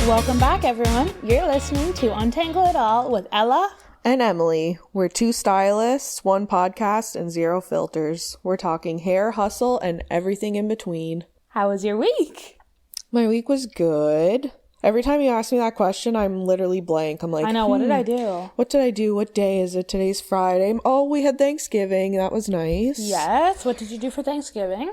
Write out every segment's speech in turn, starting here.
Welcome back, everyone. You're listening to Untangle It All with Ella and Emily. We're two stylists, one podcast, and zero filters. We're talking hair, hustle, and everything in between. How was your week? My week was good. Every time you ask me that question, I'm literally blank. I'm like, I know, what did I do? What did I do? What day is it? Today's Friday. Oh, we had Thanksgiving. That was nice. Yes. What did you do for Thanksgiving?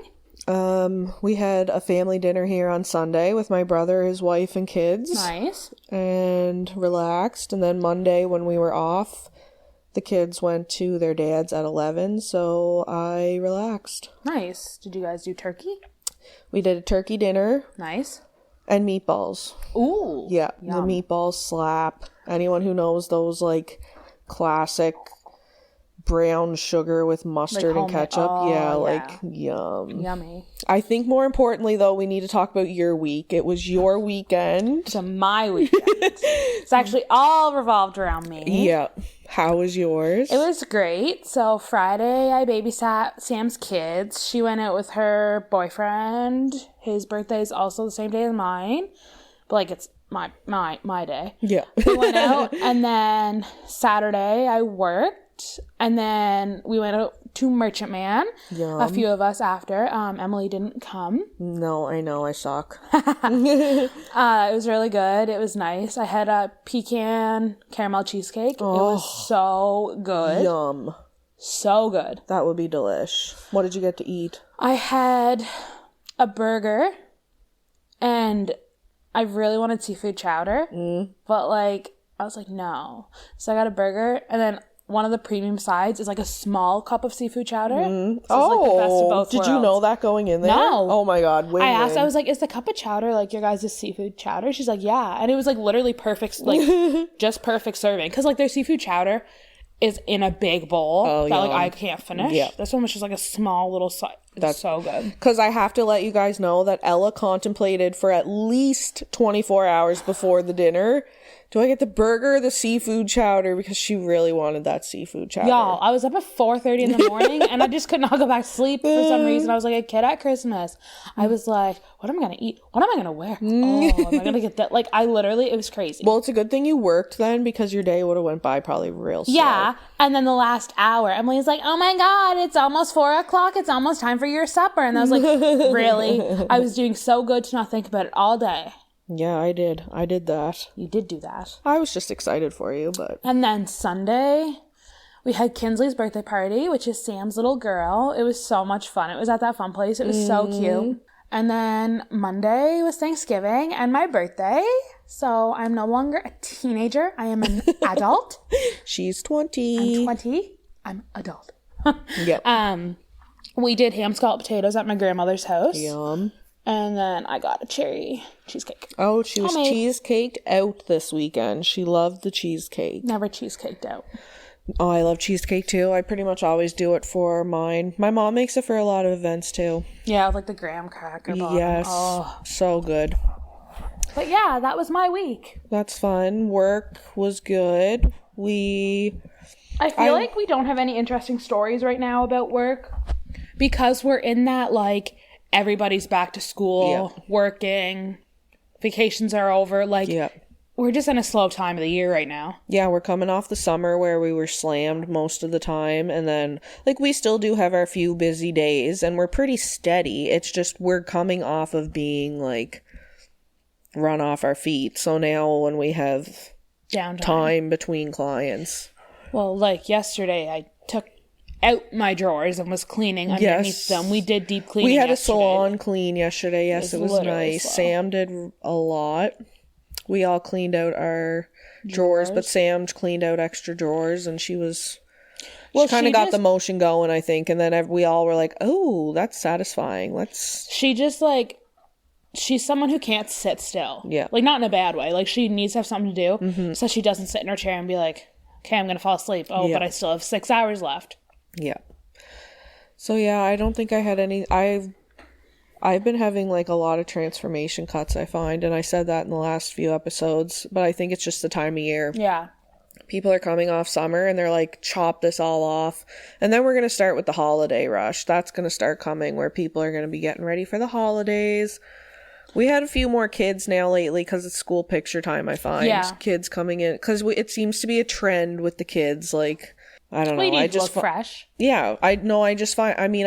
We had a family dinner here on Sunday with my brother, his wife, and kids. Nice. And relaxed. And then Monday, when we were off, the kids went to their dad's at 11, so I relaxed. Nice. Did you guys do turkey? We did a turkey dinner. Nice. And meatballs. Ooh. Yeah, yum. The meatballs slap. Anyone who knows those, like, classic brown sugar with mustard and ketchup. Like, yum. Yummy. I think more importantly, though, we need to talk about your week. It was your weekend. So my weekend. It's actually all revolved around me. Yeah. How was yours? It was great. So Friday, I babysat Sam's kids. She went out with her boyfriend. His birthday is also the same day as mine. But, like, it's my day. Yeah. We went out, and then Saturday, I worked. And then we went out to Merchant Man. Yum. A few of us after. Emily didn't come. No, I know. I suck. It was really good. It was nice. I had a pecan caramel cheesecake. Oh, it was so good. Yum. So good. That would be delish. What did you get to eat? I had a burger, and I really wanted seafood chowder. But, like, I was like, no. So I got a burger, and then one of the premium sides is like a small cup of seafood chowder. So it's like the best of both did worlds. You know that going in there? No. Oh my God. I asked, I was like, is the cup of chowder like your guys' seafood chowder? She's like, yeah. And it was like literally perfect, like just perfect serving. Because like their seafood chowder is in a big bowl that like I can't finish. Yeah. This one was just like a small little side. That's so good. Because I have to let you guys know that Ella contemplated for at least 24 hours before the dinner. Do I get the burger or the seafood chowder? Because she really wanted that seafood chowder. Y'all, I was up at 4:30 in the morning and I just could not go back to sleep for some reason. I was like a kid at Christmas. I was like, what am I going to eat? What am I going to wear? Oh, am I going to get that? Like, I literally, it was crazy. Well, it's a good thing you worked then because your day would have went by probably real slow. Yeah. And then the last hour, Emily's like, oh my God, it's almost 4 o'clock. It's almost time for your supper. And I was like, really? I was doing so good to not think about it all day. Yeah, I did. I did that. You did do that. I was just excited for you, but... And then Sunday, we had Kinsley's birthday party, which is Sam's little girl. It was so much fun. It was at that fun place. It was so cute. And then Monday was Thanksgiving and my birthday. So I'm no longer a teenager. I am an adult. She's 20. I'm 20. I'm adult. Yep. We did ham scalloped potatoes at my grandmother's house. Yum. And then I got a cherry cheesecake. Oh, she was cheesecaked out this weekend. She loved the cheesecake. Never cheesecaked out. Oh, I love cheesecake too. I pretty much always do it for mine. My mom makes it for a lot of events too. Yeah, with like the graham cracker bottom. Yes. Oh, so good. But yeah, that was my week. That's fun. Work was good. I feel like we don't have any interesting stories right now about work because we're in that like everybody's back to school, working, vacations are over. Like, we're just in a slow time of the year right now. Yeah, we're coming off the summer where we were slammed most of the time. And then, like, we still do have our few busy days and we're pretty steady. It's just we're coming off of being, like, run off our feet. So now when we have time between clients. Well, like yesterday, I took out my drawers and was cleaning underneath them. We did deep cleaning. We had yesterday. A salon clean yesterday. Yes, it was nice. Slow. Sam did a lot. We all cleaned out our drawers, but Sam cleaned out extra drawers, and she kind of got the motion going, I think. And then we all were like, "Oh, that's satisfying." She's someone who can't sit still. Yeah, like not in a bad way. Like she needs to have something to do, so she doesn't sit in her chair and be like, "Okay, I'm gonna fall asleep." Oh, but I still have 6 hours left. Yeah. So yeah, I don't think I had any. I've been having like a lot of transformation cuts, I find, and I said that in the last few episodes, but I think it's just the time of year. Yeah. People are coming off summer and they're like, chop this all off. And then we're going to start with the holiday rush. That's going to start coming where people are going to be getting ready for the holidays. We had a few more kids now lately because it's school picture time, I find. Yeah. Kids coming in. Because it seems to be a trend with the kids. Like, I don't know. We need I to just look fresh. Yeah. I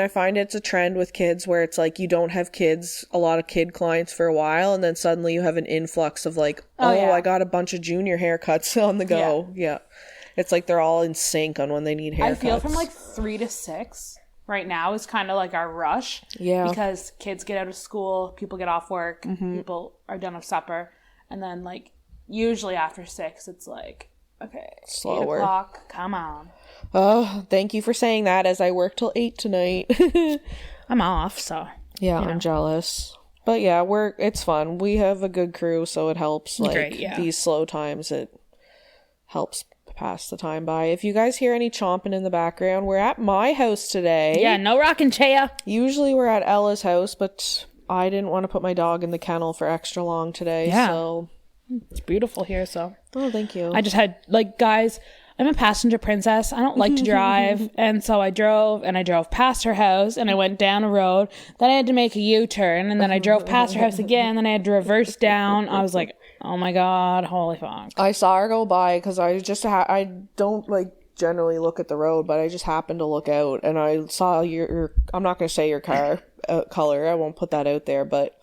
find it's a trend with kids where it's like you don't have a lot of kid clients for a while. And then suddenly you have an influx of like, I got a bunch of junior haircuts on the go. Yeah. It's like they're all in sync on when they need haircuts. I feel from like 3 to 6 right now is kind of like our rush. Yeah. Because kids get out of school, people get off work, people are done with supper. And then like usually after 6, it's like, okay, slower. 8 o'clock, come on. Oh, thank you for saying that as I work till 8 tonight. I'm off, so. Yeah, I'm jealous. But yeah, it's fun. We have a good crew, so it helps. Like, great, yeah. These slow times, it helps pass the time by. If you guys hear any chomping in the background, we're at my house today. Yeah, no rocking chair. Usually we're at Ella's house, but I didn't want to put my dog in the kennel for extra long today, so. It's beautiful here, so. Oh, thank you. I just had, like, guys, I'm a passenger princess. I don't like to drive. And so I drove past her house and I went down a road. Then I had to make a U-turn and then I drove past her house again. Then I had to reverse down. I was like, oh my God, holy fuck. I saw her go by because I don't like generally look at the road, but I just happened to look out and I saw your I'm not going to say your car color. I won't put that out there, but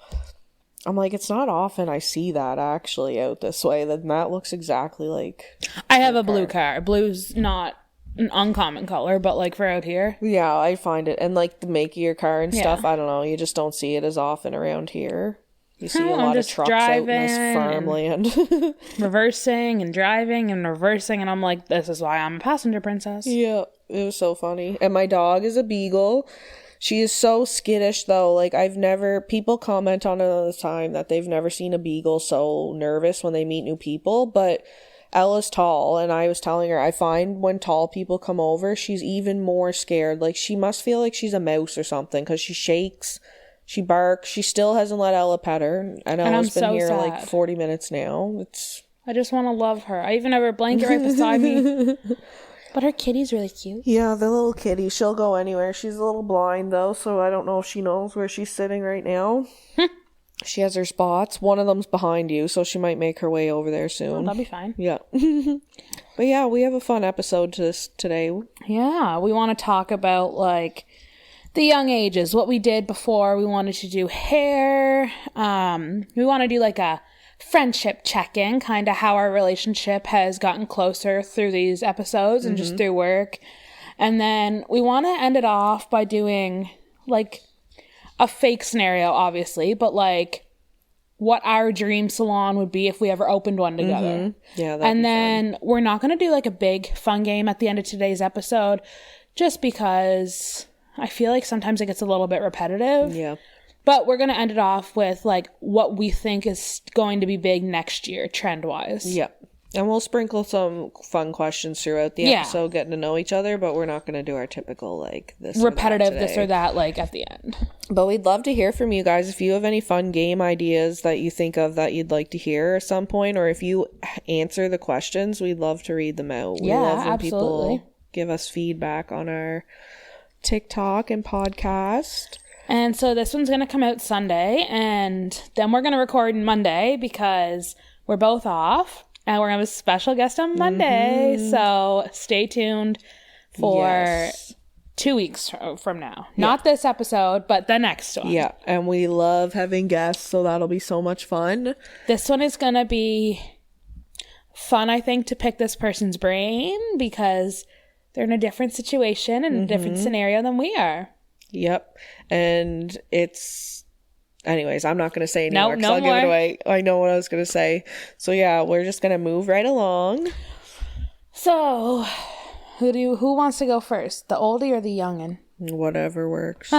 I'm like, it's not often I see that actually out this way. That looks exactly like I have a blue car. Blue's not an uncommon color, but like for out here. Yeah, I find it. And like the make of your car and stuff, I don't know. You just don't see it as often around here. You see a lot of trucks out in this farmland. Reversing and driving and reversing. And I'm like, this is why I'm a passenger princess. Yeah, it was so funny. And my dog is a beagle. She is so skittish though. Like people comment on it all the time that they've never seen a beagle so nervous when they meet new people. But Ella's tall and I was telling her, I find when tall people come over, she's even more scared. Like she must feel like she's a mouse or something because she shakes. She barks. She still hasn't let Ella pet her. And Ella's been here sad. Like 40 minutes now. I just want to love her. I even have her blanket right beside me. But her kitty's really cute. Yeah, the little kitty. She'll go anywhere. She's a little blind, though, so I don't know if she knows where she's sitting right now. She has her spots. One of them's behind you, so she might make her way over there soon. Oh, that'll be fine. Yeah. But yeah, we have a fun episode today. Yeah, we want to talk about, like, the young ages, what we did before we wanted to do hair. We want to do, like, a friendship check-in, kind of how our relationship has gotten closer through these episodes and just through work. And then we want to end it off by doing like a fake scenario, obviously, but like what our dream salon would be if we ever opened one together. Yeah, and then fun. We're not going to do like a big fun game at the end of today's episode just because I feel like sometimes it gets a little bit repetitive. Yeah. But we're going to end it off with, like, what we think is going to be big next year, trend-wise. Yep. And we'll sprinkle some fun questions throughout the episode, getting to know each other, but we're not going to do our typical, like, repetitive this or that, like, at the end. But we'd love to hear from you guys. If you have any fun game ideas that you think of that you'd like to hear at some point, or if you answer the questions, we'd love to read them out. We love when people give us feedback on our TikTok and podcast. And so this one's going to come out Sunday, and then we're going to record Monday because we're both off, and we're going to have a special guest on Monday. So stay tuned for 2 weeks from now. Not this episode, but the next one. Yeah, and we love having guests, so that'll be so much fun. This one is going to be fun, I think, to pick this person's brain because they're in a different situation and a different scenario than we are. Yep. And anyways, I'm not going to say anymore no I'll more. Give it away. I know what I was going to say. So yeah, we're just going to move right along. So who wants to go first? The oldie or the youngin'? Whatever works.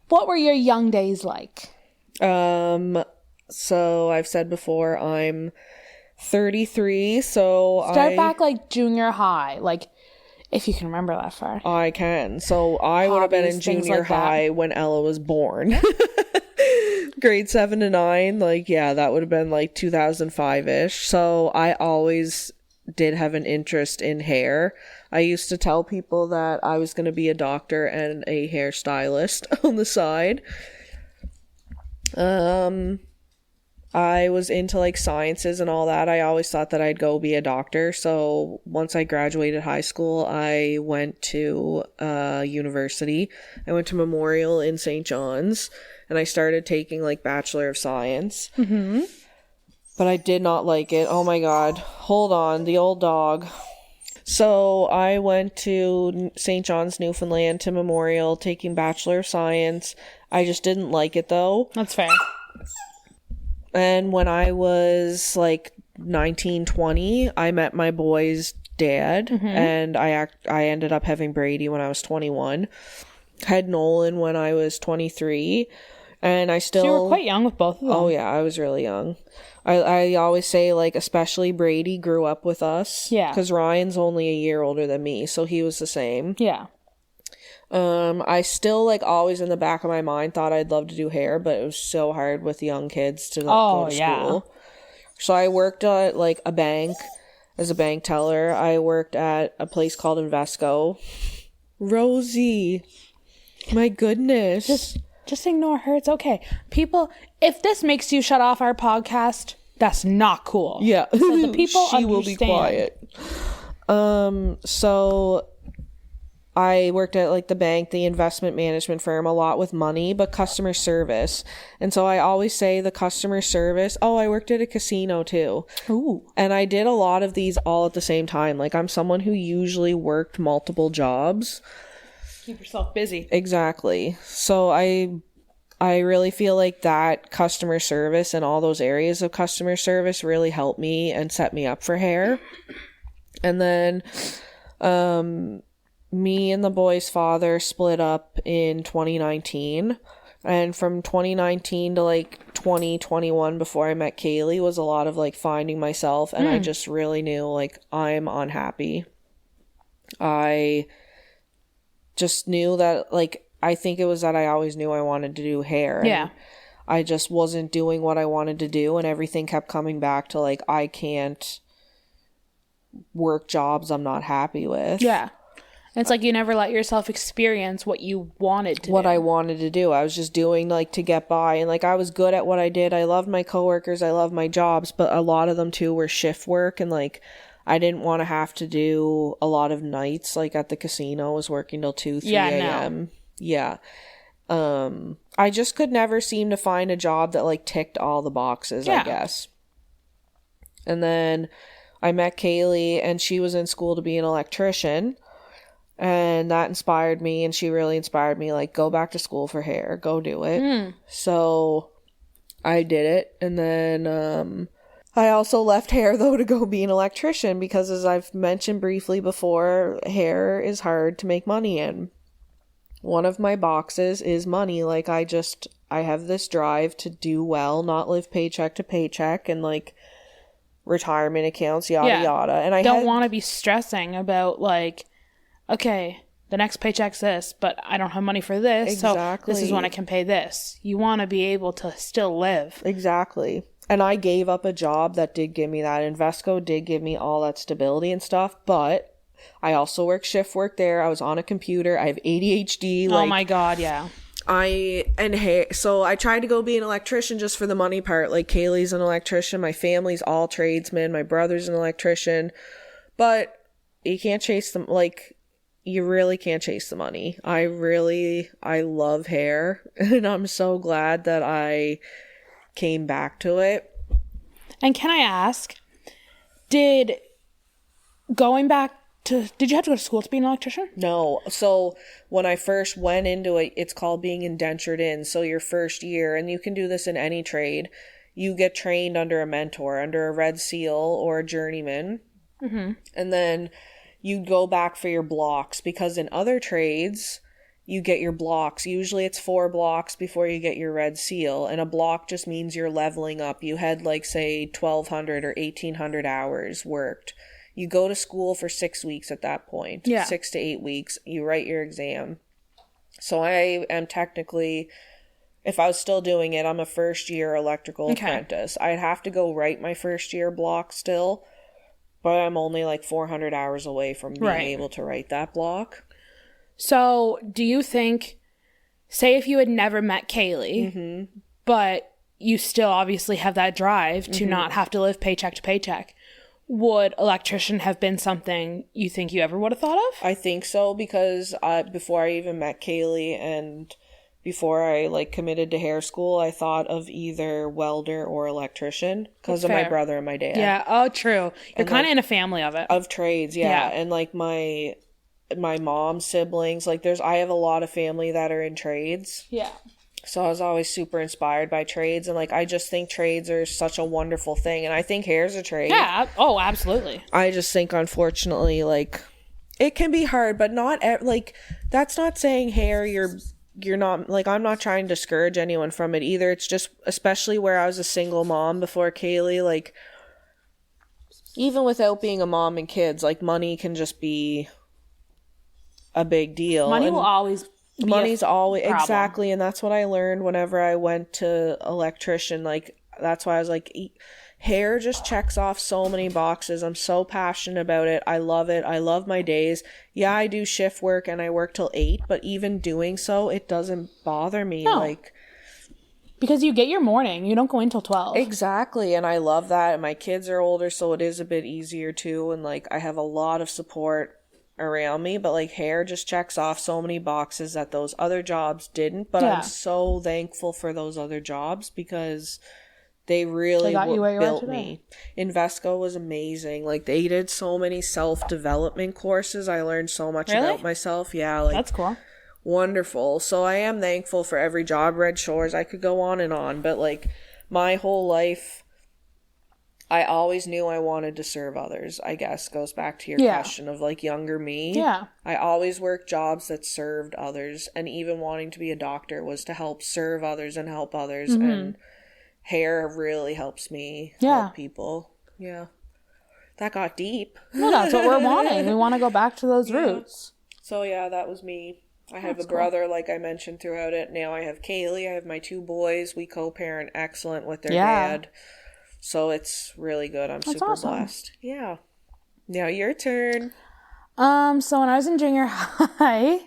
What were your young days like? So I've said before, I'm 33. So Start back like junior high, like if you can remember that far. I can. So I would have been in junior high when Ella was born. Grade 7 to 9. Like, yeah, that would have been like 2005-ish. So I always did have an interest in hair. I used to tell people that I was going to be a doctor and a hairstylist on the side. I was into like sciences and all that. I always thought that I'd go be a doctor. So once I graduated high school, I went to university. I went to Memorial in St. John's, and I started taking like Bachelor of Science. Mm-hmm. But I did not like it. Oh my God. Hold on. The old dog. So I went to St. John's, Newfoundland to Memorial taking Bachelor of Science. I just didn't like it though. That's fair. And when I was like 19, 20, I met my boy's dad, and I ended up having Brady when I was 21. Had Nolan when I was 23, and I still... So you were quite young with both of them. Oh yeah, I was really young. I always say, like, especially Brady grew up with us. Yeah. Because Ryan's only a year older than me, so he was the same. Yeah. I still, like, always in the back of my mind thought I'd love to do hair, but it was so hard with young kids to go to school. So I worked at, like, a bank as a bank teller. I worked at a place called Invesco. Rosie. My goodness. Just ignore her. It's okay. People, if this makes you shut off our podcast, that's not cool. Yeah. So the people she will be quiet. So... I worked at like the bank, the investment management firm, a lot with money, but customer service. And so I always say the customer service. Oh, I worked at a casino too. Ooh. And I did a lot of these all at the same time. Like I'm someone who usually worked multiple jobs. Keep yourself busy. Exactly. So I really feel like that customer service and all those areas of customer service really helped me and set me up for hair. And then, me and the boy's father split up in 2019, and from 2019 to like 2021 before I met Kaylee was a lot of like finding myself, and I just really knew like I'm unhappy. I just knew that like I think it was that I always knew I wanted to do hair. Yeah. I just wasn't doing what I wanted to do, and everything kept coming back to like I can't work jobs I'm not happy with. Yeah. It's like you never let yourself experience what you wanted to do. What I wanted to do. I was just doing like to get by, and like I was good at what I did. I loved my coworkers. I loved my jobs, but a lot of them too were shift work, and like I didn't want to have to do a lot of nights. Like at the casino, I was working till 2, 3 a.m. Yeah. I just could never seem to find a job that like ticked all the boxes, I guess. And then I met Kaylee, and she was in school to be an electrician. And that inspired me, and she really inspired me, like, go back to school for hair, go do it. So I did it, and then I also left hair, though, to go be an electrician, because as I've mentioned briefly before, hair is hard to make money in. One of my boxes is money. Like, I have this drive to do well, not live paycheck to paycheck, and, like, retirement accounts, yada, yada. And I don't want to be stressing about, like, okay, the next paycheck's this, but I don't have money for this, exactly. So this is when I can pay this. You want to be able to still live. Exactly. And I gave up a job that did give me that. Invesco did give me all that stability and stuff, but I also work shift work there. I was on a computer. I have ADHD. Oh my God, yeah. So I tried to go be an electrician just for the money part. Like Kaylee's an electrician. My family's all tradesmen. My brother's an electrician. But you can't chase them, like... You really can't chase the money. I love hair, and I'm so glad that I came back to it. And can I ask, did you have to go to school to be an electrician? No. So when I first went into it, it's called being indentured in. So your first year, and you can do this in any trade, you get trained under a mentor, under a Red Seal or a journeyman. Mm-hmm. And then you go back for your blocks, because in other trades, you get your blocks. Usually it's 4 blocks before you get your Red Seal, and a block just means you're leveling up. You had like, say, 1,200 or 1,800 hours worked. You go to school for 6 weeks at that point. Yeah. 6 to 8 weeks. You write your exam. So I am technically, if I was still doing it, I'm a first-year electrical apprentice. I'd have to go write my first-year block still, but I'm only like 400 hours away from being able to write that block. So do you think, say if you had never met Kaylee, but you still obviously have that drive to not have to live paycheck to paycheck. Would electrician have been something you think you ever would have thought of? I think so, because before I even met Kaylee and before I like committed to hair school, I thought of either welder or electrician because of my brother and my dad. Yeah. Oh, true. You're kind of in a family of it. Of trades, yeah. And like my mom's siblings, like I have a lot of family that are in trades. Yeah. So I was always super inspired by trades, and like I just think trades are such a wonderful thing, and I think hair's a trade. Yeah. Oh, absolutely. I just think, unfortunately, like it can be hard, but not like that's not saying hair you're not, like, I'm not trying to discourage anyone from it either. It's just, especially where I was a single mom before Kaylee, like, even without being a mom and kids, like, money can just be a big deal. Money will always be Money's always, problem. exactly, and that's what I learned whenever I went to electrician. Like, that's why I was like, hair just checks off so many boxes. I'm so passionate about it. I love it. I love my days. Yeah, I do shift work and I work till 8, but even doing so, it doesn't bother me. No. Like, because you get your morning. You don't go in till 12. Exactly, and I love that. And my kids are older, so it is a bit easier too. And like, I have a lot of support around me, but like, hair just checks off so many boxes that those other jobs didn't. But I'm so thankful for those other jobs because they really built me. Invesco was amazing. Like, they did so many self-development courses. I learned so much about myself. Yeah, like, that's cool. Wonderful. So I am thankful for every job. Red Shores, I could go on, but like, my whole life, I always knew I wanted to serve others, I guess. Goes back to your question of like younger me. Yeah. I always worked jobs that served others, and even wanting to be a doctor was to help serve others and help others. And hair really helps me help people. Yeah. That got deep. Well, that's what we're wanting. We want to go back to those roots. So yeah, that was me. I have a brother, like I mentioned throughout it. Now I have Kaylee. I have my 2 boys. We co-parent excellent with their dad. So it's really good. I'm super blessed. Yeah. Now your turn. So when I was in junior high,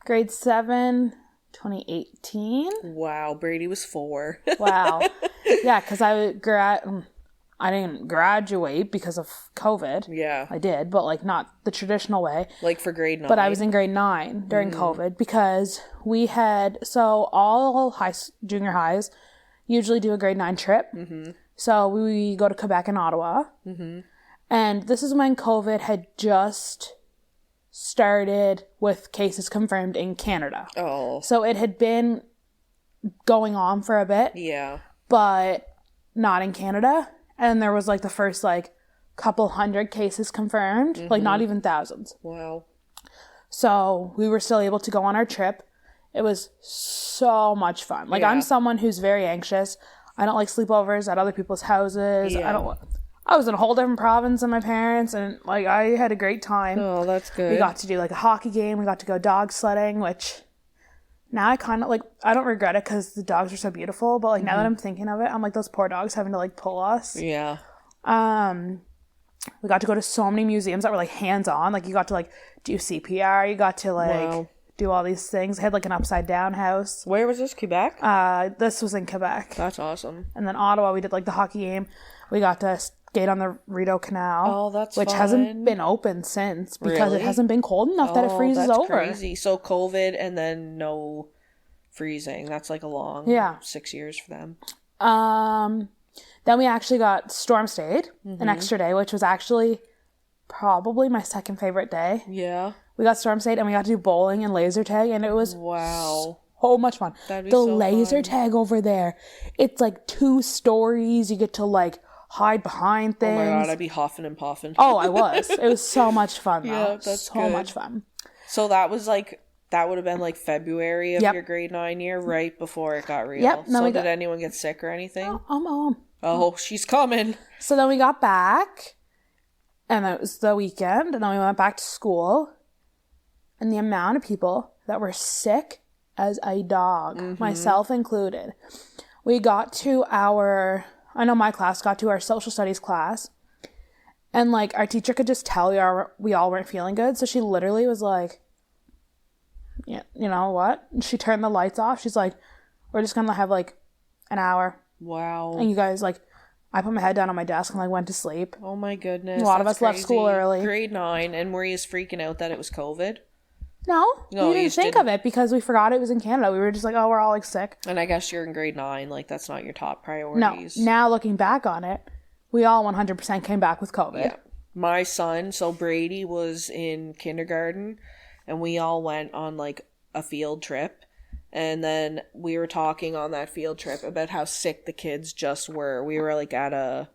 grade 7, 2018. Wow, Brady was 4. Wow. Yeah, because I didn't graduate because of COVID. Yeah. I did, but like not the traditional way. Like for grade 9. But I was in grade 9 during COVID because we had, so all junior highs usually do a grade 9 trip. So we go to Quebec and Ottawa. And this is when COVID had just started with cases confirmed in Canada. Oh. So it had been going on for a bit. Yeah. But not in Canada. And there was like the first like couple hundred cases confirmed, like not even thousands. Wow. So we were still able to go on our trip. It was so much fun. Like I'm someone who's very anxious. I don't like sleepovers at other people's houses. I was in a whole different province than my parents, and like I had a great time. Oh, that's good. We got to do like a hockey game. We got to go dog sledding, which now I kind of like, I don't regret it because the dogs are so beautiful, but like now that I'm thinking of it, I'm like, those poor dogs having to like pull us. Yeah. We got to go to so many museums that were like hands-on. Like you got to like do CPR. You got to like do all these things. I had like an upside down house. Where was this? Quebec? This was in Quebec. That's awesome. And then Ottawa, we did like the hockey game. We got to skate on the Rideau Canal. Oh, that's which fun. Hasn't been open since because it hasn't been cold enough that it freezes over. Crazy. So COVID and then no freezing. That's like a long 6 years for them. Then we actually got storm stayed an extra day, which was actually probably my second favorite day. Yeah. We got storm stayed and we got to do bowling and laser tag, and it was so much fun. That'd be the laser tag over there, it's like 2 stories. You get to like hide behind things. Oh my god, I'd be huffing and puffing. Oh, I was. It was so much fun though. Yeah, that's so good. Much fun. So that was like, that would have been like February of your grade 9 year, right before it got real. Yep. So did anyone get sick or anything? Oh, she's coming. So then we got back, and it was the weekend, and then we went back to school, and the amount of people that were sick as a dog, myself included. We got to I know my class got to our social studies class, and like our teacher could just tell we all weren't feeling good, so she literally was like, yeah, you know what? And she turned the lights off. She's like, we're just gonna have like an hour. Wow. And you guys, like, I put my head down on my desk and, like, went to sleep. Oh my goodness. A lot of us left school early. Grade 9, and were you freaking out that it was COVID? No, No, we didn't think of it because we forgot it was in Canada. We were just like, oh, we're all, like, sick. And I guess you're in grade 9, like, that's not your top No, priorities. now looking back on it, we all 100% came back with COVID. Yeah. My son, so Brady was in kindergarten, and we all went on, like, a field trip. And then we were talking on that field trip about how sick the kids just were. We were, like, at a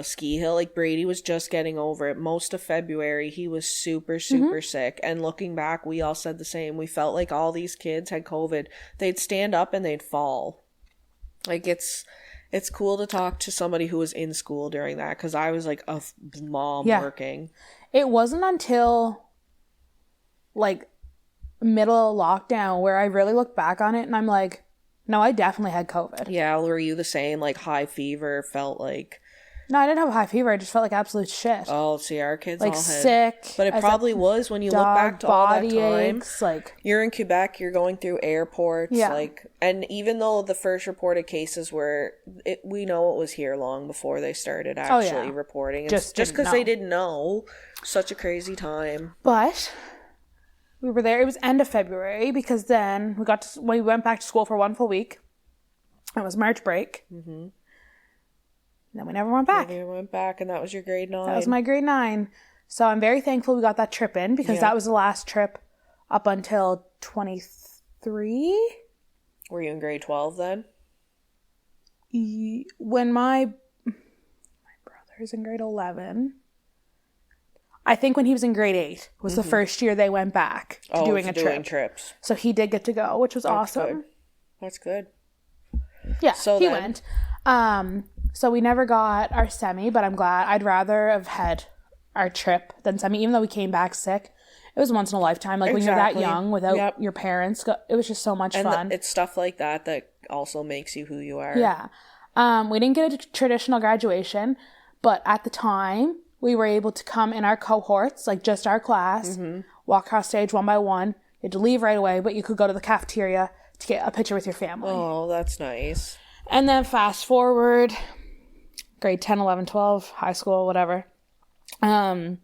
ski hill. Like, Brady was just getting over it. Most of February, he was super sick. And looking back, we all said the same. We felt like all these kids had COVID. They'd stand up and they'd fall. Like, it's cool to talk to somebody who was in school during that, because I was like a mom working. It wasn't until like middle of lockdown where I really look back on it and I'm like, no, I definitely had COVID. Yeah, were you the same? Like high fever, felt like... No, I didn't have a high fever. I just felt like absolute shit. Oh, see, our kids like all had... sick. But it probably was when you look back to all that time. Aches, like... You're in Quebec, you're going through airports. Yeah. Like, and even though the first reported cases were... we know it was here long before they started actually reporting. Just because they didn't know. Such a crazy time. But... we were there. It was end of February because then we went back to school for 1 full week. It was March break. Mm-hmm. Then we never went back. We went back, and that was your grade 9. That was my grade 9. So I'm very thankful we got that trip in because that was the last trip up until 23. Were you in grade 12 then? When my brother's in grade 11. I think when he was in grade 8 was the first year they went back to doing a trip. Trips. So he did get to go, which was awesome. Good. That's good. Yeah, so he went. So we never got our semi, but I'm glad. I'd rather have had our trip than semi, even though we came back sick. It was once in a lifetime. Like when you're that young without your parents, it was just so much fun. It's stuff like that also makes you who you are. Yeah. We didn't get a traditional graduation, but at the time we were able to come in our cohorts, like just our class, walk across stage one by one. You had to leave right away, but you could go to the cafeteria to get a picture with your family. Oh, that's nice. And then fast forward, grade 10, 11, 12, high school, whatever. I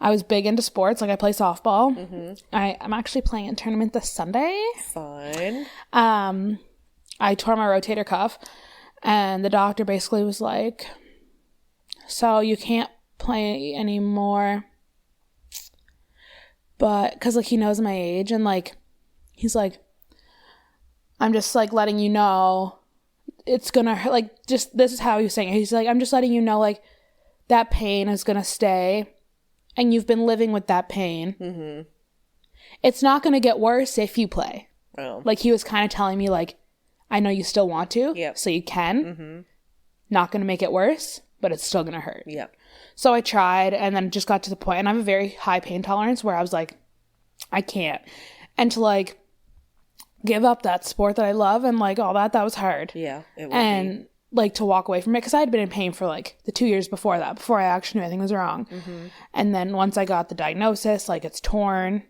was big into sports. Like I play softball. Mm-hmm. I'm actually playing a tournament this Sunday. Fun. I tore my rotator cuff and the doctor basically was like, so you can't play anymore. But because like he knows my age and like he's like, I'm just like letting you know it's gonna hurt. Like just this is how he was saying it. He's like, I'm just letting you know like that pain is gonna stay and you've been living with that pain. Mm-hmm. It's not gonna get worse if you play. Oh. Like he was kind of telling me like, I know you still want to, so you can. Mm-hmm. Not gonna make it worse, but it's still gonna hurt. Yep. So I tried and then just got to the point, and I have a very high pain tolerance where I was like, I can't. And to like give up that sport that I love and like all that was hard. Yeah, it would and like to walk away from it because I had been in pain for like the 2 years before that, before I actually knew anything was wrong. Mm-hmm. And then once I got the diagnosis, like it's torn,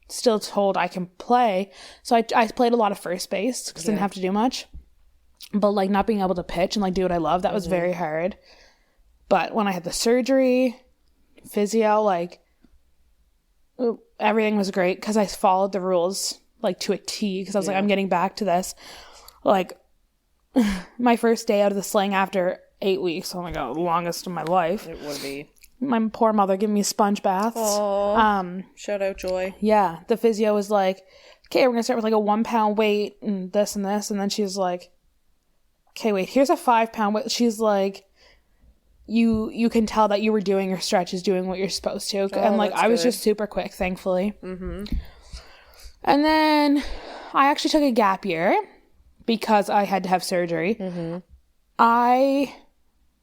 still told I can play. So I played a lot of first base because I didn't have to do much. But like not being able to pitch and like do what I love, that was very hard. But when I had the surgery, physio, like everything was great because I followed the rules like to a T because I was like, I'm getting back to this. Like my first day out of the sling after 8 weeks. Oh my God, the longest of my life. It would be. My poor mother giving me sponge baths. Oh, shout out Joy. Yeah, the physio was like, okay, we're gonna start with like a 1 pound weight and this, and then she's like, okay, wait, here's a 5 pound weight. She's like, you can tell that you were doing your stretches, doing what you're supposed to. And like I was just super quick, thankfully. Mm-hmm. And then I actually took a gap year because I had to have surgery. Mm-hmm. I,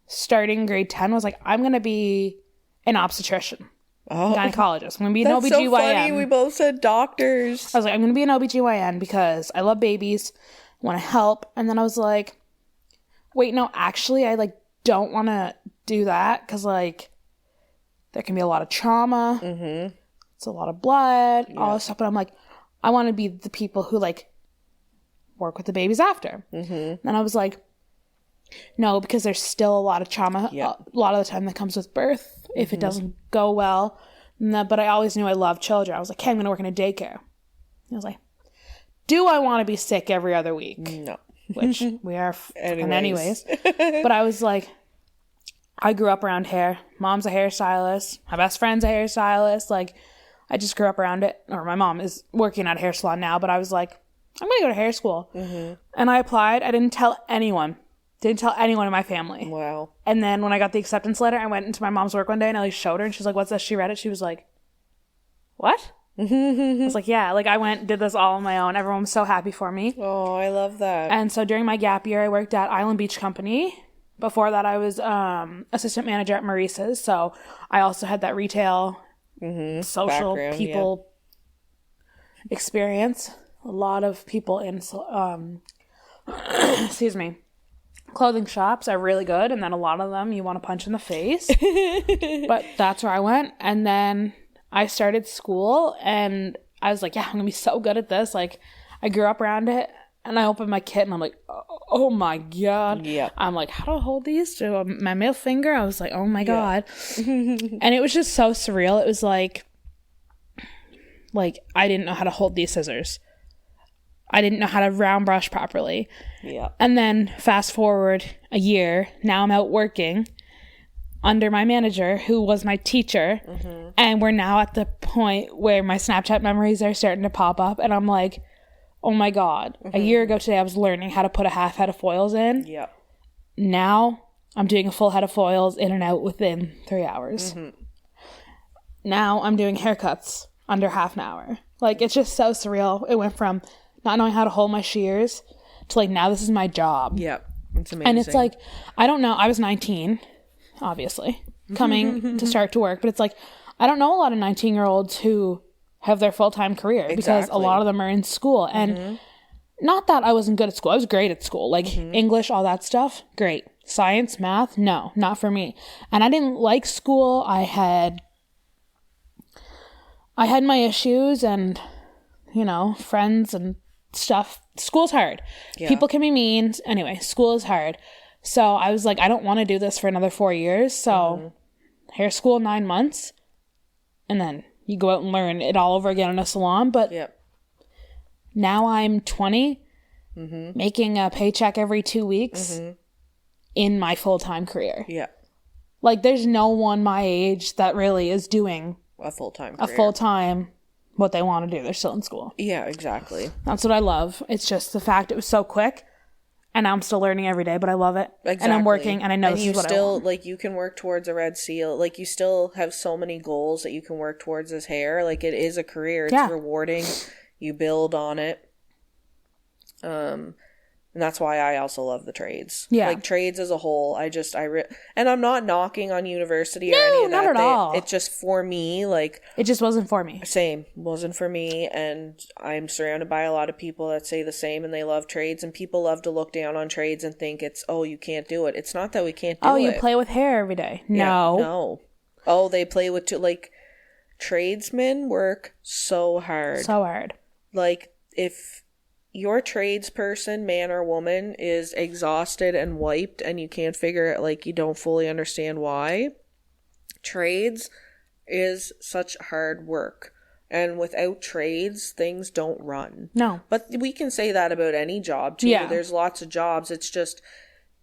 starting grade 10, was like, I'm going to be an obstetrician. Gynecologist. I'm going to be an OBGYN. So funny. We both said doctors. I was like, I'm going to be an OBGYN because I love babies, want to help. And then I was like, wait, no, actually, I like don't want to do that because like there can be a lot of trauma. Mm-hmm. It's a lot of blood, all this stuff. But I'm like, I want to be the people who like work with the babies after. And I was like, no, because there's still a lot of trauma a lot of the time that comes with birth if it doesn't go well. But I always knew I loved children. I was like, hey, I'm going to work in a daycare. I was like, do I want to be sick every other week? No. Which we are anyways. But I was like, I grew up around hair. Mom's a hairstylist. My best friend's a hairstylist. Like, I just grew up around it. Or my mom is working at a hair salon now. But I was like, I'm going to go to hair school. And I applied. I didn't tell anyone. Didn't tell anyone in my family. Wow. And then when I got the acceptance letter, I went into my mom's work one day and I showed her and she's like, what's this? She read it. She was like, what? I was like, yeah. Like, I went, did this all on my own. Everyone was so happy for me. Oh, I love that. And so during my gap year, I worked at Island Beach Company. Before that, I was assistant manager at Maurice's. So I also had that retail, social people experience. A lot of people in, excuse me, clothing shops are really good. And then a lot of them you want to punch in the face. But that's where I went. And then I started school and I was like, yeah, I'm going to be so good at this. Like, I grew up around it. And I opened my kit and I'm like, oh my God. Yeah. I'm like, how do I hold these? To my middle finger? I was like, oh my God. And it was just so surreal. It was like I didn't know how to hold these scissors. I didn't know how to round brush properly. Yeah. And then fast forward a year, now I'm out working under my manager who was my teacher. And we're now at the point where my Snapchat memories are starting to pop up. And I'm like, oh my God. A year ago today, I was learning how to put a half head of foils in. Yeah. Now I'm doing a full head of foils in and out within 3 hours. Now I'm doing haircuts under half an hour. Like, it's just so surreal. It went from not knowing how to hold my shears to like, now this is my job. Yeah. It's amazing. And it's like, I don't know. I was 19, obviously, coming to start to work. But it's like, I don't know a lot of 19-year-olds who have their full-time career because a lot of them are in school. And not that I wasn't good at school. I was great at school. Like English, all that stuff, great. Science, math, no, not for me. And I didn't like school. I had my issues and, you know, friends and stuff. School's hard. Yeah. People can be mean. Anyway, school is hard. So I was like, I don't want to do this for another 4 years. So hair school 9 months. And then you go out and learn it all over again in a salon. But now I'm 20, making a paycheck every 2 weeks in my full-time career. Yeah. Like, there's no one my age that really is doing a full-time what they want to do. They're still in school. Yeah, exactly. That's what I love. It's just the fact it was so quick. And now I'm still learning every day, but I love it. Exactly. And I'm working, and I know this is what I want. Like, you can work towards a red seal. Like, you still have so many goals that you can work towards as hair. Like, it is a career. It's rewarding. You build on it. And that's why I also love the trades. Yeah. Like, trades as a whole, and I'm not knocking on university or any of that. No, not at all. It's just for me, like... It just wasn't for me. Same. Wasn't for me, and I'm surrounded by a lot of people that say the same, and they love trades, and people love to look down on trades and think it's, oh, you can't do it. It's not that we can't do it. Oh, you play with hair every day. No. Yeah, no. Oh, they play with... Like, tradesmen work so hard. So hard. Like, if... your tradesperson, man or woman, is exhausted and wiped and you can't figure it, like, you don't fully understand why. Trades is such hard work. And without trades, things don't run. No. But we can say that about any job, too. Yeah. There's lots of jobs. It's just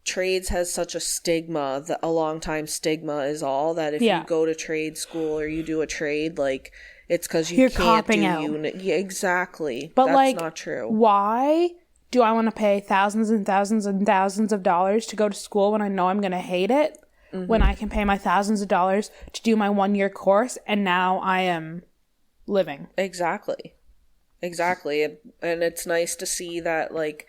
trades has such a stigma, a long time stigma is all, that if you go to trade school or you do a trade, like... It's because you're can't do unit. Yeah, exactly. But that's like, not true. Why do I want to pay thousands and thousands and thousands of dollars to go to school when I know I'm going to hate it? When I can pay my thousands of dollars to do my 1 year course and now I am living. Exactly. And it's nice to see that, like,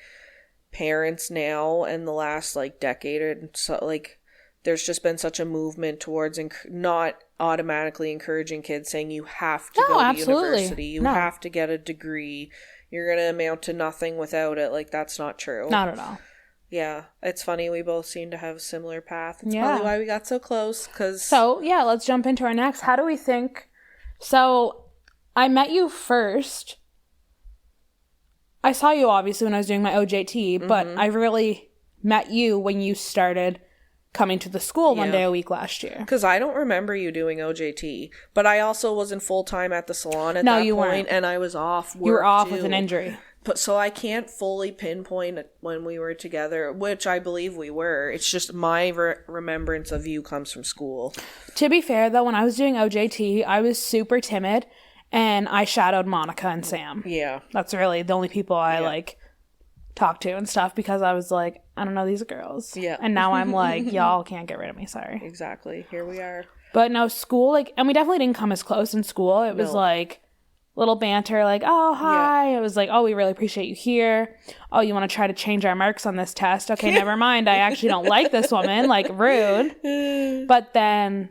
parents now in the last, like, decade or so, like, there's just been such a movement towards not automatically encouraging kids, saying you have to go to university, you have to get a degree, you're going to amount to nothing without it. Like, that's not true. Not at all. Yeah, it's funny. We both seem to have a similar path. It's probably why we got so close. So, yeah, let's jump into our next. How do we think... So, I met you first I saw you obviously when I was doing my OJT, but I really met you when you started coming to the school one day a week last year. Because I don't remember you doing OJT, but I also wasn't full-time at the salon at that point, weren't. And I was off work. You were off too. with an injury. But so I can't fully pinpoint when we were together, which I believe we were. It's just my remembrance of you comes from school. To be fair, though, when I was doing OJT, I was super timid, and I shadowed Monica and Sam. Yeah. That's really the only people I, like, talked to and stuff, because I was like, I don't know these girls. Yeah. And now I'm like, y'all can't get rid of me, sorry. Exactly. Here we are. But no, school, like, and we definitely didn't come as close in school. It was like little banter, like, oh, hi. It was like, oh, we really appreciate you here. Oh, you want to try to change our marks on this test? Okay, never mind. I actually don't like this woman. Like, rude. But then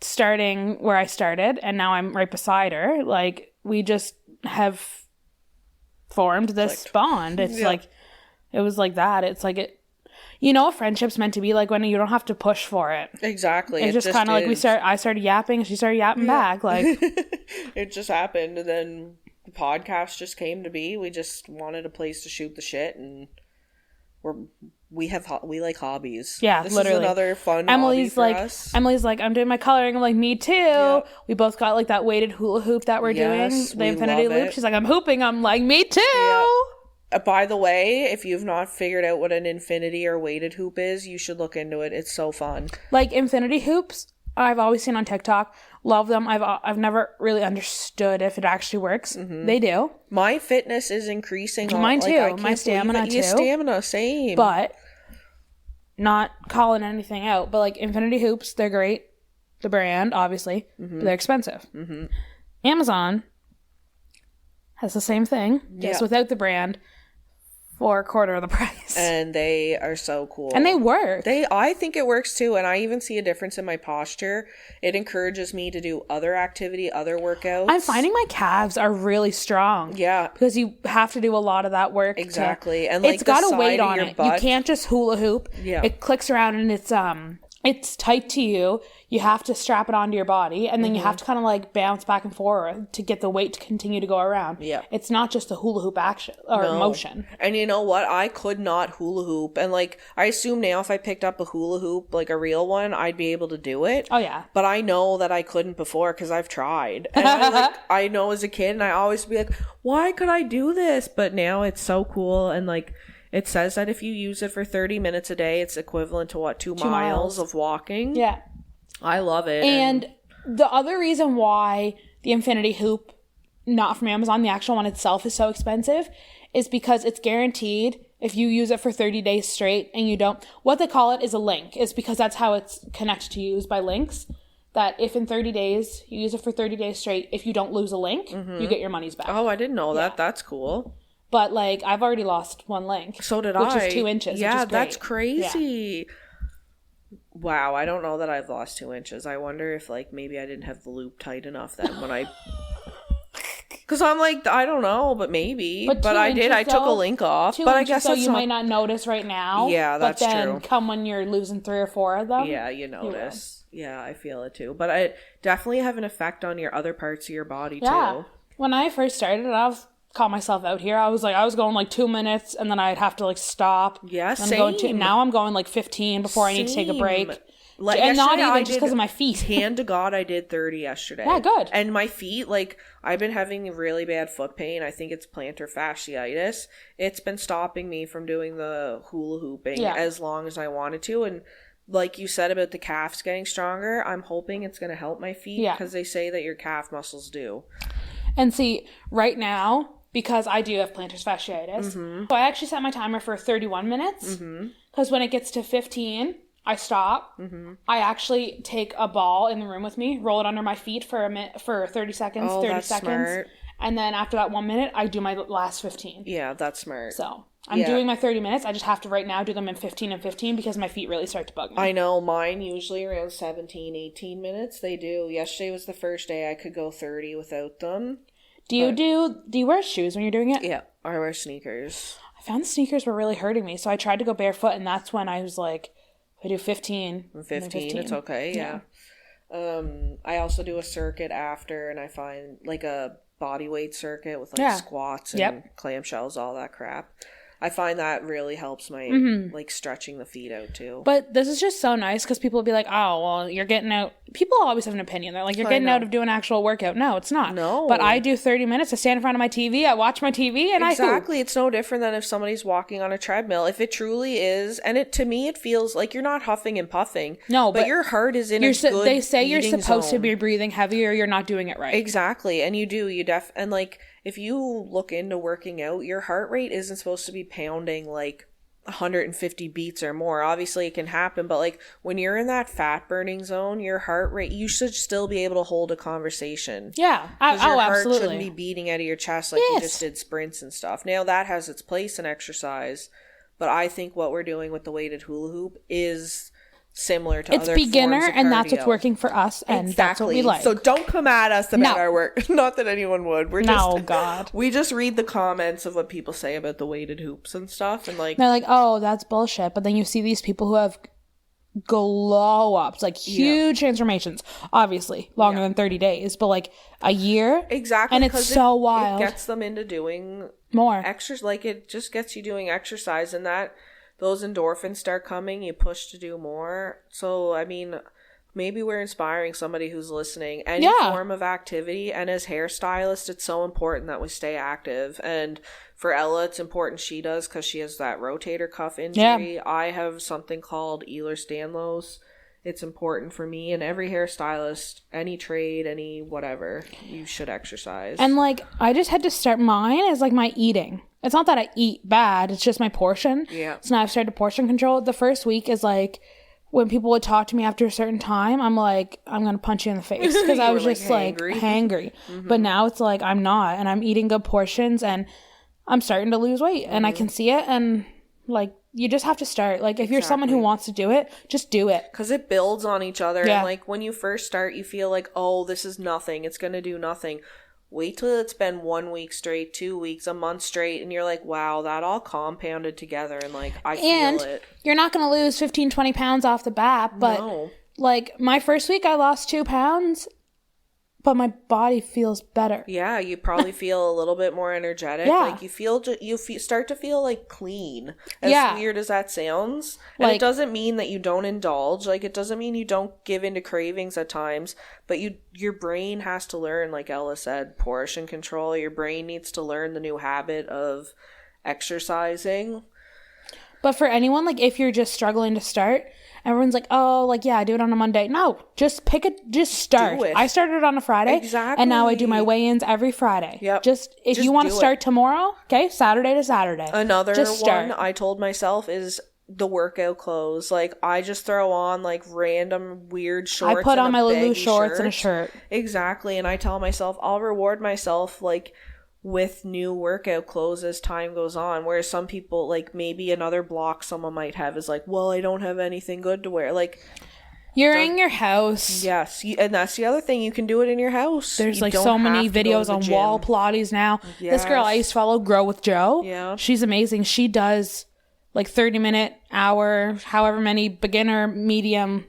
starting where I started, and now I'm right beside her, like, we just have formed this bond. It's like, it was like that. It's like, it, you know, a friendship's meant to be like when you don't have to push for it. Exactly. It's just kind of like I started yapping, she started yapping back. Like, it just happened, and then the podcast just came to be. We just wanted a place to shoot the shit, and we like hobbies. Yeah, this literally. is another fun hobby for us. Emilie's like, I'm doing my coloring. I'm like, me too. Yeah. We both got like that weighted hula hoop that we're doing, the infinity loop. She's like, I'm hooping. I'm like, me too. Yeah. By the way, if you've not figured out what an infinity or weighted hoop is, you should look into it. It's so fun. Like infinity hoops, I've always seen on TikTok. Love them. I've never really understood if it actually works. They do. My fitness is increasing. Mine too. My stamina too. Stamina, same. But not calling anything out. But like infinity hoops, they're great. The brand, obviously, but they're expensive. Amazon has the same thing, just without the brand, for a quarter of the price. And they are so cool. And they work. I think it works too. And I even see a difference in my posture. It encourages me to do other activity, other workouts. I'm finding my calves are really strong. Yeah. Because you have to do a lot of that work. Exactly. And like it's got a weight on your it. butt. You can't just hula hoop. Yeah. It clicks around and it's tight to you. You have to strap it onto your body, and then you have to kind of like bounce back and forth to get the weight to continue to go around. Yeah. It's not just a hula hoop action or motion. And you know what? I could not hula hoop. And like, I assume now if I picked up a hula hoop, like a real one, I'd be able to do it. Oh, yeah. But I know that I couldn't before because I've tried. And I know as a kid, and I always be like, why could I do this? But now it's so cool. And like, it says that if you use it for 30 minutes a day, it's equivalent to what, 2 miles of walking? Yeah. I love it. And the other reason why the infinity hoop, not from Amazon, the actual one itself is so expensive, is because it's guaranteed if you use it for 30 days straight and you don't, what they call it is a link. It's because that's how it's connected to you, is by links. That if in 30 days, you use it for 30 days straight, if you don't lose a link, you get your monies back. Oh, I didn't know that. That's cool. But like, I've already lost one link. So did I. Which is 2 inches. Yeah, which is great. That's crazy. Yeah. Wow, I don't know that I've lost 2 inches. I wonder if like maybe I didn't have the loop tight enough then when I... Because I'm like, I don't know, but maybe. But I did. I took a link off. But I guess you might not notice right now. Yeah, that's true. But then come when you're losing 3 or 4 of them. Yeah, you notice. Yeah, I feel it too. But I definitely have an effect on your other parts of your body too. When I first started, caught myself out here. I was going like 2 minutes, and then I'd have to like stop. Yeah, same. Now I'm going like 15 before I need to take a break. And not even just because of my feet. Hand to God, I did 30 yesterday. Yeah, good. And my feet, like, I've been having really bad foot pain. I think it's plantar fasciitis. It's been stopping me from doing the hula hooping as long as I wanted to. And like you said about the calves getting stronger, I'm hoping it's going to help my feet because they say that your calf muscles do. And see, right now, because I do have plantar fasciitis, so I actually set my timer for 31 minutes because when it gets to 15... I stop. I actually take a ball in the room with me, roll it under my feet for 30 seconds, 30 seconds. Smart. And then after that 1 minute, I do my last 15. Yeah, that's smart. So I'm doing my 30 minutes. I just have to right now do them in 15 and 15 because my feet really start to bug me. I know. Mine usually around 17, 18 minutes. They do. Yesterday was the first day I could go 30 without them. Do you wear shoes when you're doing it? Yeah, I wear sneakers. I found the sneakers were really hurting me. So I tried to go barefoot, and that's when I was like, I do 15. 15, it's okay, yeah. I also do a circuit after, and I find like a body weight circuit with like squats and clamshells, all that crap. I find that really helps my like stretching the feet out too. But this is just so nice because people will be like, oh, well, you're getting out. People always have an opinion. They're like, you're getting out of doing actual workout. No, it's not. No. But I do 30 minutes. I stand in front of my TV. I watch my TV and exactly. It's no different than if somebody's walking on a treadmill. If it truly is, and it to me, it feels like you're not huffing and puffing. No, but your heart is in a good they say you're supposed zone. to be breathing heavier. You're not doing it right. Exactly. And you do. And like, if you look into working out, your heart rate isn't supposed to be pounding like 150 beats or more. Obviously it can happen, but like when you're in that fat burning zone, your heart rate, you should still be able to hold a conversation. Yeah. Your heart absolutely. shouldn't be beating out of your chest like you just did sprints and stuff. Now that has its place in exercise, but I think what we're doing with the weighted hula hoop is similar to other beginner forms of and that's cardio. what's working for us, and that's what we like. So don't come at us about our work. Not that anyone would. We're just God. We just read the comments of what people say about the weighted hoops and stuff, and like they're like, oh, that's bullshit. But then you see these people who have glow ups, like huge transformations, obviously longer than 30 days, but like a year. Exactly. And it's so wild. It gets them into doing more exercise. Like it just gets you doing exercise, and that those endorphins start coming, you push to do more. So, I mean, maybe we're inspiring somebody who's listening. Any form of activity. And as hairstylists, it's so important that we stay active. And for Ella, it's important she does because she has that rotator cuff injury. Yeah. I have something called Ehlers-Danlos. It's important for me and every hairstylist, any trade, any whatever, you should exercise. And like, I just had to start, mine is like my eating. It's not that I eat bad, it's just my portion. Yeah. So now I've started to portion control. The first week is like, when people would talk to me after a certain time, I'm like, I'm going to punch you in the face. Because I was just like hangry. But now it's like, I'm not. And I'm eating good portions and I'm starting to lose weight. And I can see it. And like, you just have to start. Like, if you're someone who wants to do it, just do it. Because it builds on each other. Yeah. And like, when you first start, you feel like, oh, this is nothing. It's going to do nothing. Wait till it's been 1 week straight, 2 weeks, a month straight, and you're like, wow, that all compounded together, and like, I feel it. You're not going to lose 15, 20 pounds off the bat, but like, my first week, I lost 2 pounds, but my body feels better. Yeah, you probably feel a little bit more energetic. Yeah. Like, you start to feel like clean. As weird as that sounds. And like, it doesn't mean that you don't indulge. Like, it doesn't mean you don't give into cravings at times. But your brain has to learn, like Ella said, portion control. Your brain needs to learn the new habit of exercising. But for anyone, like, if you're just struggling to start, everyone's like, oh, like, yeah, I do it on a Monday. No, just start. Do it. I started on a Friday. Exactly. And now I do my weigh-ins every Friday. Yep. If you want to start tomorrow, okay, Saturday to Saturday. Another one I told myself is the workout clothes. Like, I just throw on like random weird shorts. I put on my Lulu shorts and a shirt. Exactly. And I tell myself I'll reward myself like with new workout clothes as time goes on, whereas some people, like, maybe another block someone might have is like, well, I don't have anything good to wear. Like, you're in your house. Yes, and that's the other thing, you can do it in your house. There's like so many videos on wall Pilates now. Yes. This girl I used to follow, Grow with Joe, she's amazing. She does like 30-minute, hour, however many, beginner, medium,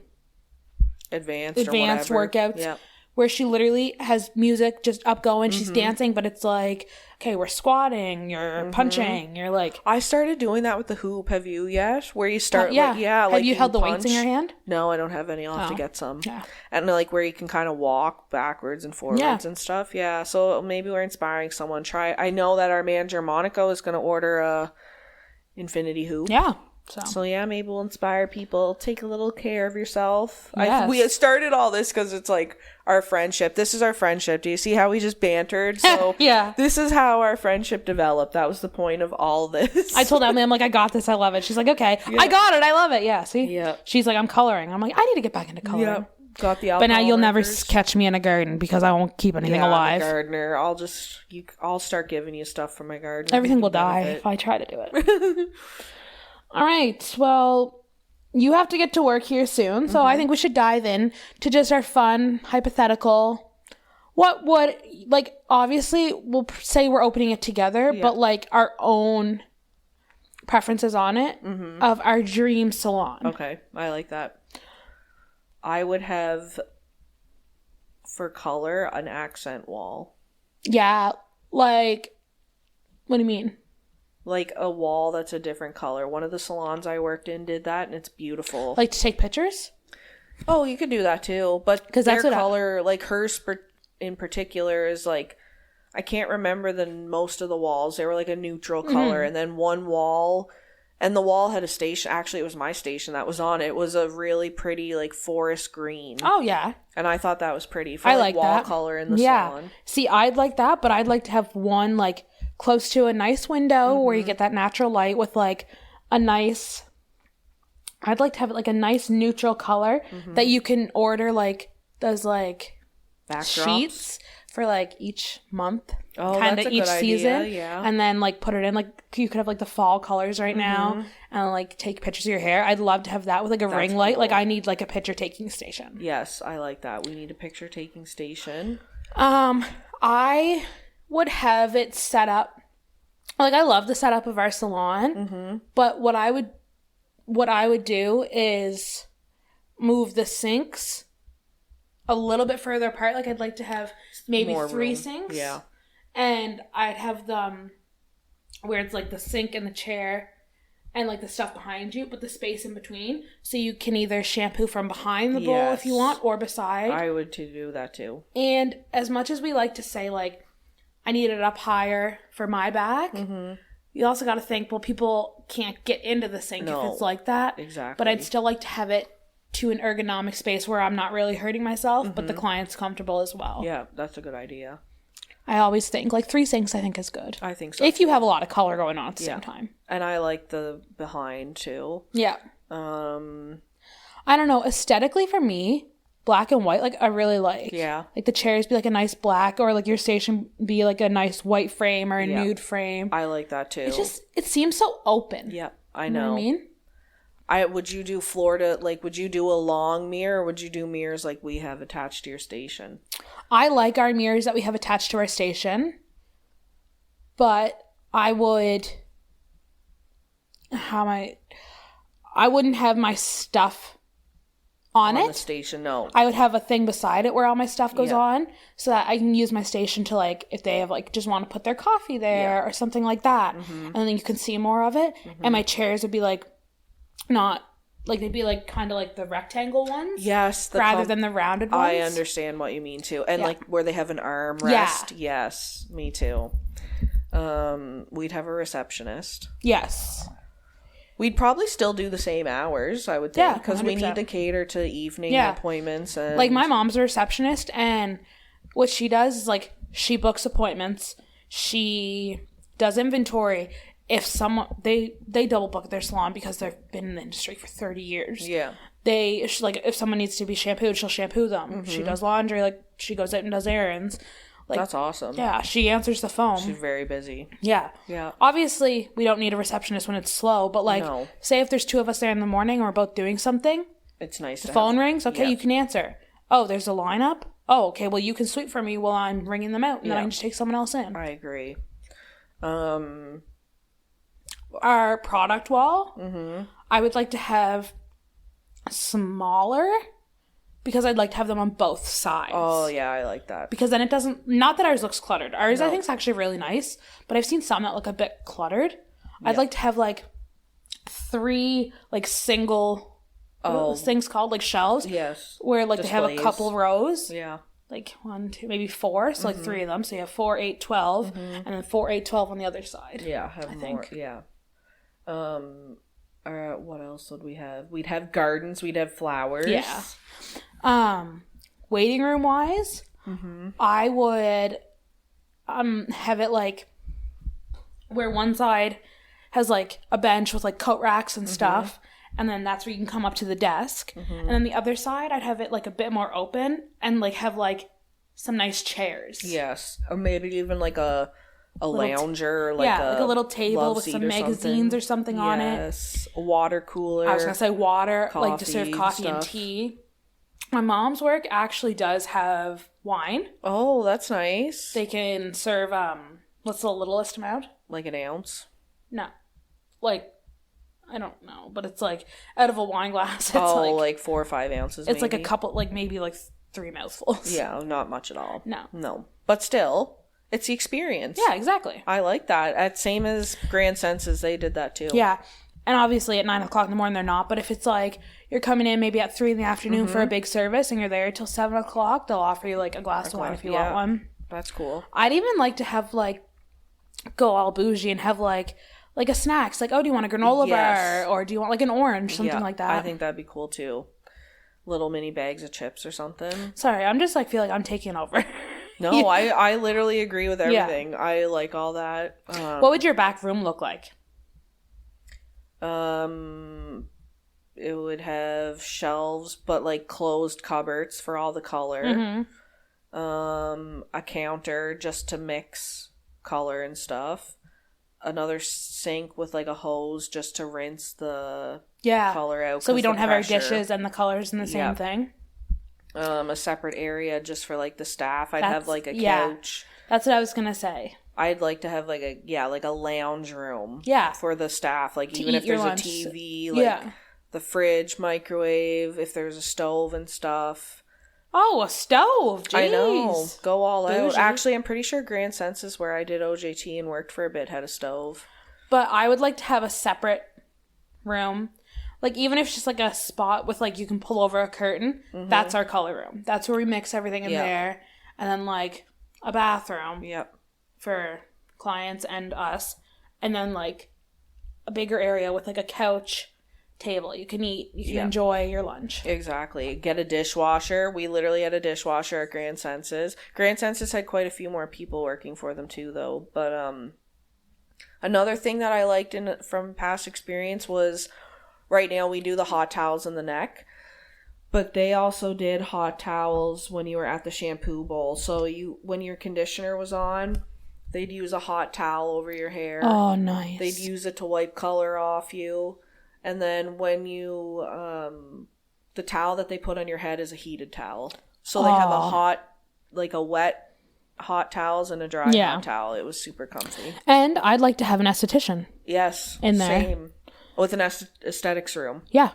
advanced workouts. Yep. Where she literally has music just up going, she's dancing, but it's like, okay, we're squatting, you're punching, you're like... I started doing that with the hoop. Have you yet? Where you start, have you held the weights in your hand? No, I don't have any. I'll have to get some. Yeah. And like where you can kind of walk backwards and forwards and stuff. Yeah, so maybe we're inspiring someone. I know that our manager, Monaco, is going to order a infinity hoop. Yeah. So yeah, maybe we'll inspire people. Take a little care of yourself. Yes. We started all this because it's like our friendship. This is our friendship. Do you see how we just bantered? So yeah, this is how our friendship developed. That was the point of all this. I told Emily, I'm like, I got this. I love it. She's like, okay, I got it. I love it. Yeah. See. Yeah. She's like, I'm coloring. I'm like, I need to get back into coloring. Yeah. Got the. But now you'll never catch me in a garden because I won't keep anything alive. I'm a gardener. I'll start giving you stuff from my garden. Everything will die if I try to do it. All right. Well, you have to get to work here soon. So I think we should dive in to just our fun, hypothetical. What would, like, obviously, we'll say we're opening it together, but like our own preferences on it of our dream salon. Okay. I like that. I would have, for color, an accent wall. Yeah, like, what do you mean? Like a wall that's a different color. One of the salons I worked in did that, and it's beautiful. Like to take pictures? Oh, you could do that too, but Because their that's what color, like hers in particular, is like, I can't remember most of the walls. They were like a neutral color, and then one wall, and the wall had a station. Actually, it was my station that was on it. It was a really pretty like forest green. Oh yeah, and I thought that was pretty for I like wall that color in the salon. See, I'd like that, but I'd like to have one like close to a nice window where you get that natural light with like a nice. I'd like to have like a nice neutral color that you can order like those like Backdrops? Sheets for like each month, Oh, kind that's of a each good season, idea, yeah. and then like put it in like you could have like the fall colors right now, and like take pictures of your hair. I'd love to have that with like a ring light. Cool. Like I need like a picture taking station. Yes, I like that. We need a picture taking station. I would have it set up. Like I love the setup of our salon, but what I would do is move the sinks a little bit further apart. Like I'd like to have maybe More 3 room. sinks. Yeah. And I'd have them where it's like the sink and the chair and like the stuff behind you, but the space in between. So you can either shampoo from behind the bowl if you want or beside. I would do that too. And as much as we like to say like, I need it up higher for my back, you also got to think, well, people can't get into the sink if it's like that. Exactly. But I'd still like to have it to an ergonomic space where I'm not really hurting myself, but the client's comfortable as well. Yeah, that's a good idea. I always think like 3 sinks I think is good. I think so. If you have a lot of color going on at the same time. And I like the behind too. Yeah. I don't know, aesthetically for me, black and white, like I really like. Yeah. Like the chairs be like a nice black, or like your station be like a nice white frame or a nude frame. I like that too. It seems so open. Yep, I You know what I mean? would you do Florida, like would you do a long mirror, or would you do mirrors like we have attached to your station? I like our mirrors that we have attached to our station, but I wouldn't have my stuff on The it. station, no. I would have a thing beside it where all my stuff goes on, so that I can use my station to like, if they have like just want to put their coffee there or something like that, and then you can see more of it. And my chairs would be like, not like they'd be like kind of like the rectangle ones, rather than the rounded ones. I understand what you mean too, and like where they have an arm rest. Yes, me too. We'd have a receptionist. Yes. We'd probably still do the same hours, I would think, because we 100%. need to cater to evening appointments. And Like my mom's a receptionist, and what she does is like she books appointments, she does inventory. If someone they double book their salon because they've been in the industry for 30 years. Yeah. Like if someone needs to be shampooed, she'll shampoo them. She does laundry, like she goes out and does errands. Like, that's awesome. Yeah, she answers the phone. She's very busy. Yeah. Yeah. Obviously, we don't need a receptionist when it's slow, but like, say if there's 2 of us there in the morning and we're both doing something, it's nice. The phone rings. Okay, you can answer. Oh, there's a lineup. Oh, okay. Well, you can sweep for me while I'm ringing them out, and then I can just take someone else in. I agree. Our product wall, I would like to have smaller, because I'd like to have them on both sides. Oh, yeah, I like that. Because then it doesn't, not that ours looks cluttered. Ours, I think, is actually really nice, but I've seen some that look a bit cluttered. I'd like to have, like, 3, like, single, what are those things called? Like, shelves? Yes. Where, like, Displays. they have a couple rows. Yeah. Like 1, 2, maybe 4. So, like, 3 of them. So, you have 4, 8, 12. And then 4, 8, 12 on the other side. Yeah, have more. Yeah. What else would we have? We'd have gardens. We'd have flowers. Yeah. Waiting room wise, I would have it like where one side has like a bench with like coat racks and stuff, and then that's where you can come up to the desk. And then the other side, I'd have it like a bit more open and like have like some nice chairs. Yes, or maybe even like a lounger, or like like a little table with some magazines or something on it. Yes, a water cooler. I was gonna say water, like to serve coffee stuff. and tea. My mom's work actually does have wine. Oh, that's nice. They can serve, what's the littlest amount? Like an ounce? No. Like, I don't know, but it's like, out of a wine glass, it's like 4 or 5 ounces, it's maybe. like a couple, like maybe like 3 mouthfuls. Yeah, not much at all. No. No. But still, It's the experience. Yeah, exactly. I like that. Same as Grand Senses, they did that too. Yeah. And obviously at 9 o'clock in the morning, they're not. But if it's like you're coming in maybe at 3 in the afternoon for a big service and you're there till 7 o'clock, they'll offer you like a glass of wine if you want one. That's cool. I'd even like to have like go all bougie and have like a snacks. Like, oh, do you want a granola bar? Or do you want like an orange? Something like that. I think that'd be cool too. Little mini bags of chips or something. Sorry, I'm just like feel like I'm taking over. No, I literally agree with everything. Yeah. I like all that. What would your back room look like? It would have shelves, but like closed cupboards for all the color. A counter just to mix color and stuff. Another sink with like a hose just to rinse the color out. So we don't have our dishes and the colors in the same thing. A separate area just for like the staff. I'd have like a couch. That's what I was gonna say. I'd like to have like a lounge room. For the staff. Like even if there's a TV, like the fridge, microwave, if there's a stove and stuff. Oh, a stove. Jeez. I know. Go all out. Actually, I'm pretty sure Grand Senses, where I did OJT and worked for a bit, had a stove. But I would like to have a separate room. Like, even if it's just, like, a spot with, like, you can pull over a curtain, that's our color room. That's where we mix everything in there. And then, like, a bathroom for clients and us. And then, like, a bigger area with, like, a couch, table. You can eat. You can enjoy your lunch. Exactly. Get a dishwasher. We literally had a dishwasher at Grand Senses. Grand Senses had quite a few more people working for them, too, though. But another thing that I liked from past experience was... Right now, we do the hot towels in the neck, but they also did hot towels when you were at the shampoo bowl. So when your conditioner was on, they'd use a hot towel over your hair. Oh, nice. They'd use it to wipe color off you. And then when you, the towel that they put on your head is a heated towel. So they have a wet hot towels and a dry hot towel. It was super comfy. And I'd like to have an esthetician. Yes. In there. Same. With an aesthetics room. Yeah.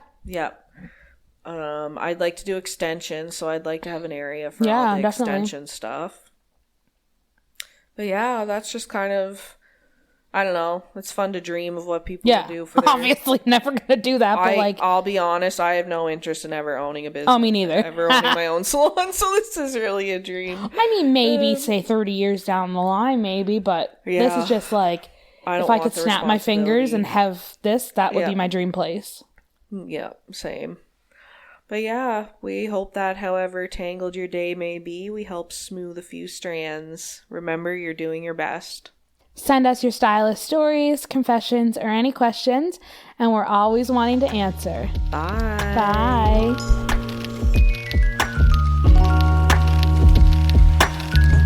I'd like to do extensions, so I'd like to have an area for all the extension stuff. But yeah, that's just kind of, I don't know. It's fun to dream of what people would do for their... Obviously never going to do that, but I'll be honest, I have no interest in ever owning a business. Oh, me neither. Ever owning my own salon, so this is really a dream. I mean, maybe, say, 30 years down the line, maybe, but this is just like... If I could snap my fingers and have this, that would be my dream place. Yeah, same. But yeah, we hope that however tangled your day may be, we help smooth a few strands. Remember, you're doing your best. Send us your stylist stories, confessions, or any questions, and we're always wanting to answer. Bye. Bye.